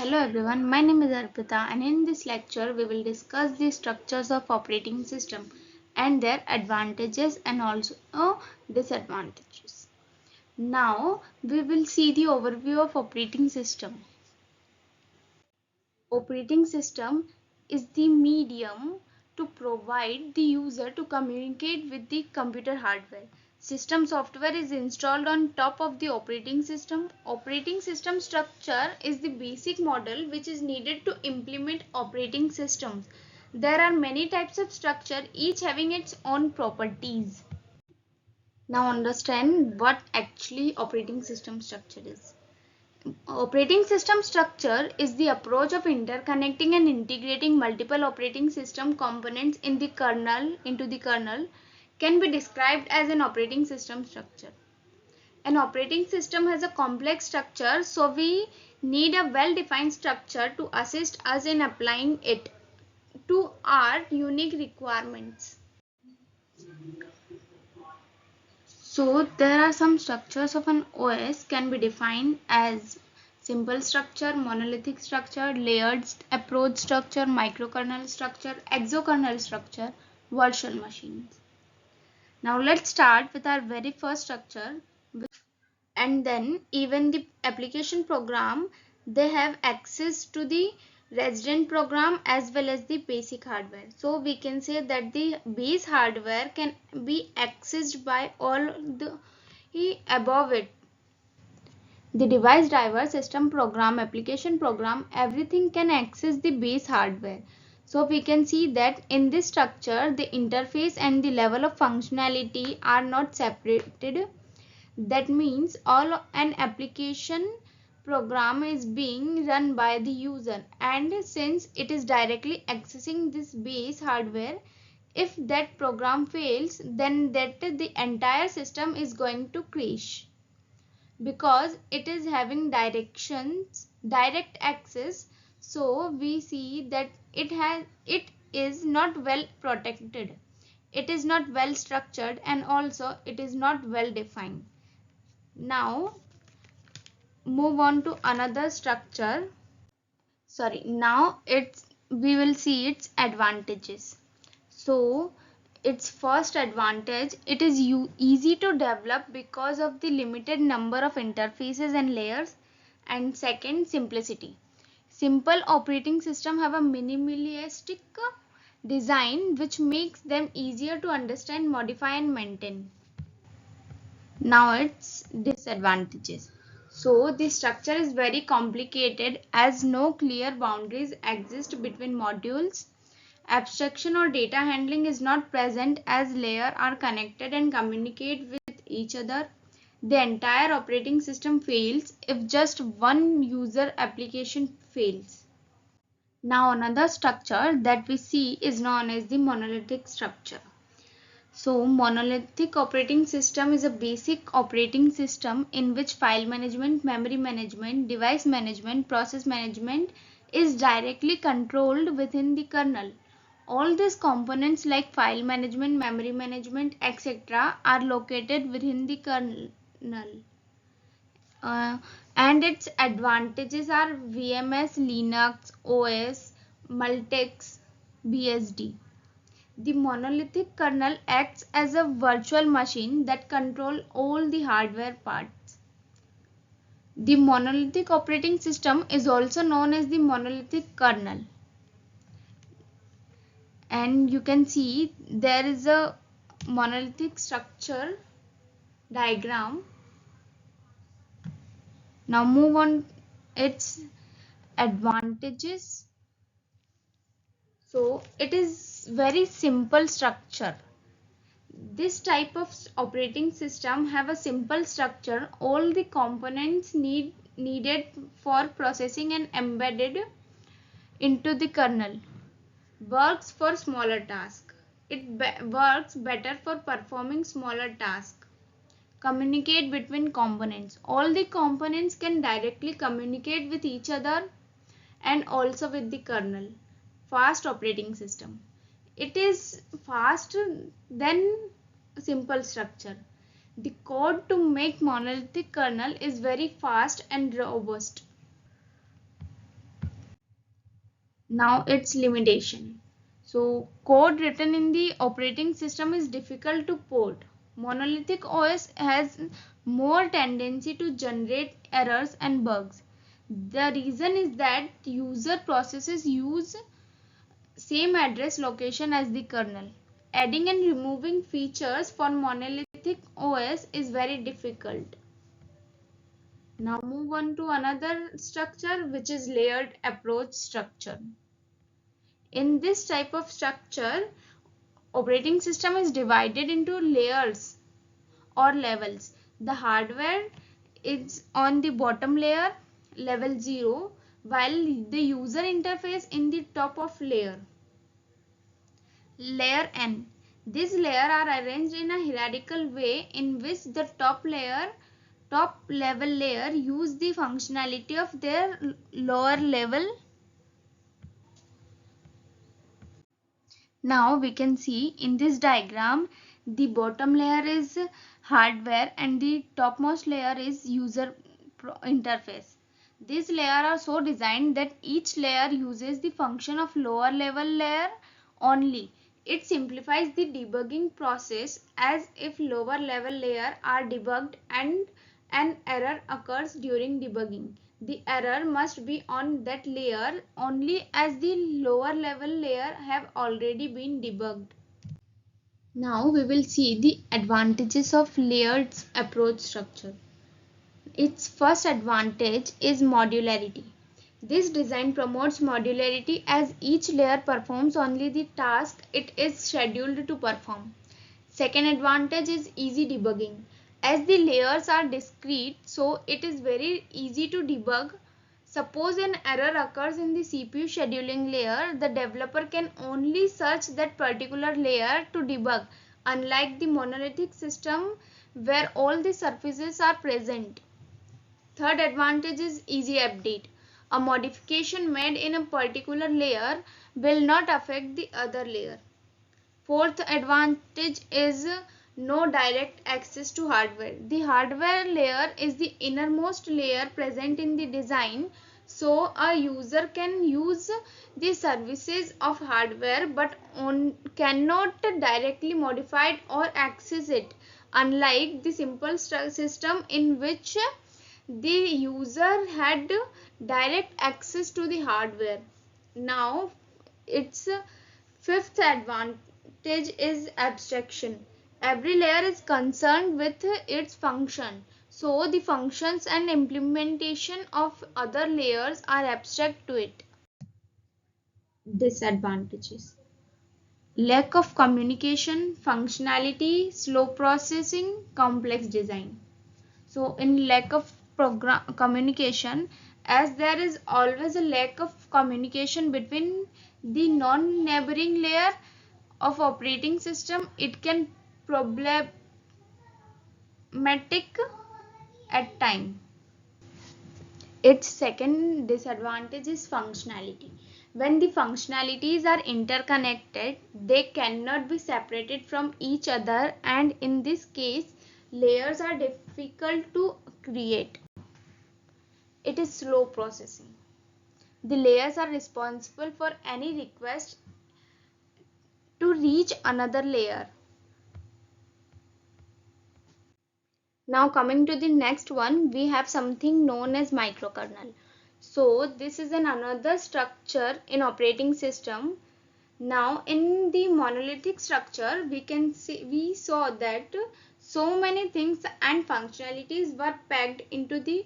Hello everyone, my name is Arpita and in this lecture we will discuss the structures of operating system and their advantages and also disadvantages. Now we will see the overview of operating system. Operating system is the medium to provide the user to communicate with the computer hardware. System software is installed on top of the operating system. Operating system structure is the basic model which is needed to implement operating systems. There are many types of structure, each having its own properties. Now understand what actually operating system structure is. Operating system structure is the approach of interconnecting and integrating multiple operating system components in the kernel into the kernel can be described as an operating system structure. An operating system has a complex structure, so we need a well-defined structure to assist us in applying it to our unique requirements. So there are some structures of an OS can be defined as simple structure, monolithic structure, layered approach structure, microkernel structure, exo-kernel structure, virtual machines. Now let's start with our very first structure, and then even the application program, they have access to the resident program as well as the basic hardware. So we can say that the base hardware can be accessed by all the above it. The device driver, system program, application program, everything can access the base hardware. So we can see that in this structure the interface and the level of functionality are not separated. That means all an application program is being run by the user, and since it is directly accessing this base hardware, if that program fails, then the entire system is going to crash because it is having direct access. So we see that it is not well protected, it is not well structured, and also it is not well defined. Now move on to another structure. Now we will see its advantages. So its first advantage, it is easy to develop because of the limited number of interfaces and layers. And second, simplicity. Simple operating system have a minimalistic design which makes them easier to understand, modify and maintain. Now its disadvantages. So the structure is very complicated as no clear boundaries exist between modules. Abstraction or data handling is not present as layers are connected and communicate with each other. The entire operating system fails if just one user application fails. Now another structure that we see is known as the monolithic structure. So monolithic operating system is a basic operating system in which file management, memory management, device management, process management is directly controlled within the kernel. All these components like file management, memory management, etc. are located within the kernel. Uh, and its advantages are VMS, Linux, OS, Multics, BSD. The monolithic kernel acts as a virtual machine that controls all the hardware parts. The monolithic operating system is also known as the monolithic kernel. And you can see there is a monolithic structure diagram. Now move on its advantages. So it is very simple structure. This type of operating system have a simple structure. All the components needed for processing and embedded into the kernel. Works for smaller tasks. It works better for performing smaller tasks. Communicate between components. All the components can directly communicate with each other and also with the kernel. Fast operating system. It is faster than simple structure. The code to make monolithic kernel is very fast and robust. Now its limitation. So code written in the operating system is difficult to port. Monolithic OS has more tendency to generate errors and bugs. The reason is that user processes use same address location as the kernel. Adding and removing features for monolithic OS is very difficult. Now move on to another structure, which is layered approach structure. In this type of structure, operating system is divided into layers or levels. The hardware is on the bottom layer, level 0, while the user interface in the top of layer. Layer N. These layers are arranged in a hierarchical way in which the top level layer use the functionality of their lower level. Now we can see in this diagram the bottom layer is hardware and the topmost layer is user interface. These layers are so designed that each layer uses the function of lower level layer only. It simplifies the debugging process, as if lower level layer are debugged and an error occurs during debugging, the error must be on that layer only, as the lower level layer have already been debugged. Now we will see the advantages of layered approach structure. Its first advantage is modularity. This design promotes modularity, as each layer performs only the task it is scheduled to perform. Second advantage is easy debugging. As the layers are discrete, so it is very easy to debug. Suppose an error occurs in the CPU scheduling layer, the developer can only search that particular layer to debug, unlike the monolithic system where all the surfaces are present. Third advantage is easy update. A modification made in a particular layer will not affect the other layer. Fourth advantage is no direct access to hardware. The hardware layer is the innermost layer present in the design, so a user can use the services of hardware but cannot directly modify it or access it, unlike the simple system in which the user had direct access to the hardware. Now its fifth advantage is abstraction. Every layer is concerned with its function, so the functions and implementation of other layers are abstract to it. Disadvantages: lack of communication, functionality, slow processing, complex design. So in lack of communication, as there is always a lack of communication between the non-neighboring layer of operating system, it can problematic at time. Its second disadvantage is functionality. When the functionalities are interconnected, they cannot be separated from each other, and in this case layers are difficult to create. It is slow processing. The layers are responsible for any request to reach another layer. Now coming to the next one, we have something known as microkernel. So this is another structure in operating system. Now in the monolithic structure, we saw that so many things and functionalities were packed into the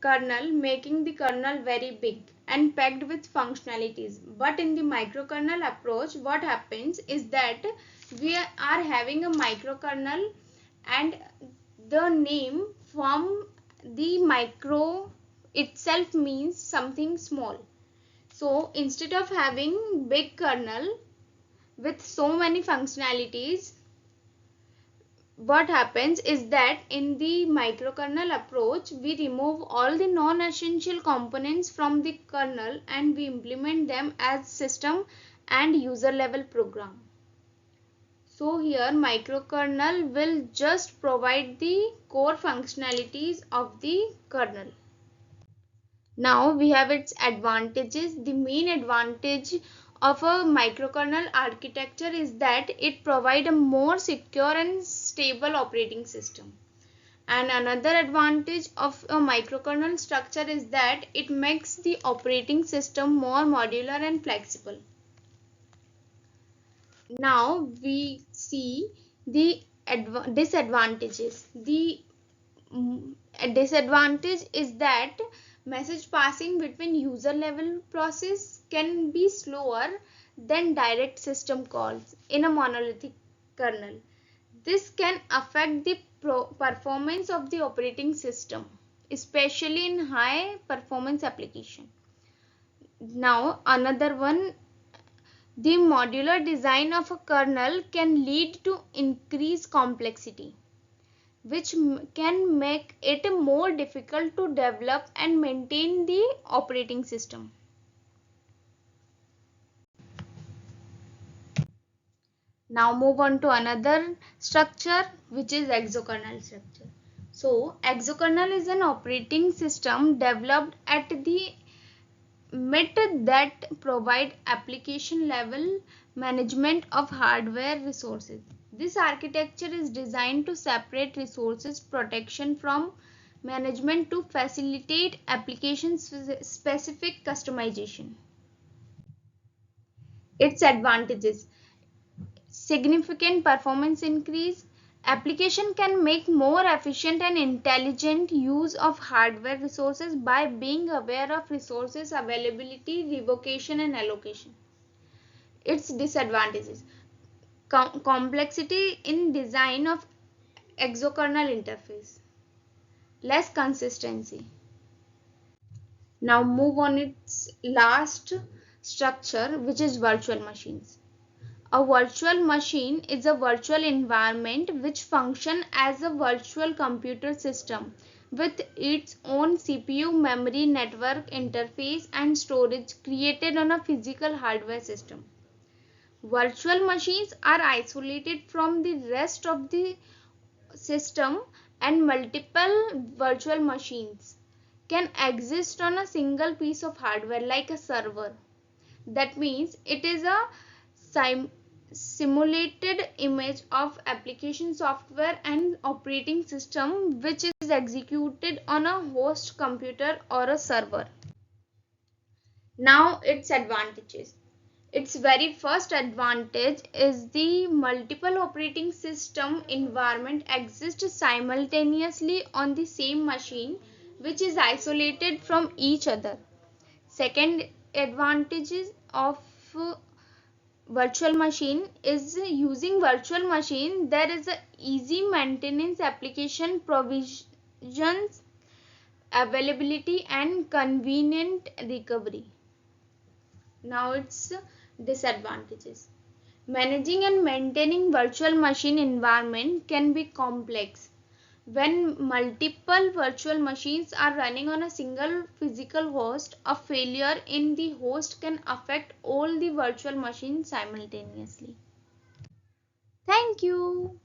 kernel, making the kernel very big and packed with functionalities. But in the microkernel approach, what happens is that we are having a microkernel, and the name from the micro itself means something small. So instead of having big kernel with so many functionalities, what happens is that in the microkernel approach, we remove all the non-essential components from the kernel and we implement them as system and user level program. So here microkernel will just provide the core functionalities of the kernel. Now we have its advantages. The main advantage of a microkernel architecture is that it provides a more secure and stable operating system. And another advantage of a microkernel structure is that it makes the operating system more modular and flexible. Now we see the disadvantages. The disadvantage is that message passing between user level process can be slower than direct system calls in a monolithic kernel. This can affect the performance of the operating system, especially in high performance application. Now another one, the modular design of a kernel can lead to increased complexity, which can make it more difficult to develop and maintain the operating system. Now move on to another structure, which is exokernel structure. So exokernel is an operating system developed at the method that provide application level management of hardware resources. This architecture is designed to separate resources protection from management to facilitate application specific customization. Its advantages: significant performance increase. Application can make more efficient and intelligent use of hardware resources by being aware of resources availability, revocation and allocation. Its disadvantages: complexity in design of exokernel interface, less consistency. Now move on its last structure, which is virtual machines. A virtual machine is a virtual environment which functions as a virtual computer system with its own CPU, memory, network interface and storage created on a physical hardware system. Virtual machines are isolated from the rest of the system, and multiple virtual machines can exist on a single piece of hardware like a server. That means it is a simulated image of application software and operating system which is executed on a host computer or a server. Now its advantages. Its very first advantage is the multiple operating system environment exists simultaneously on the same machine, which is isolated from each other. Second advantages of virtual machine is using virtual machine there is a easy maintenance, application provisions, availability and convenient recovery. Now its disadvantages. Managing and maintaining virtual machine environment can be complex. When multiple virtual machines are running on a single physical host, a failure in the host can affect all the virtual machines simultaneously. Thank you.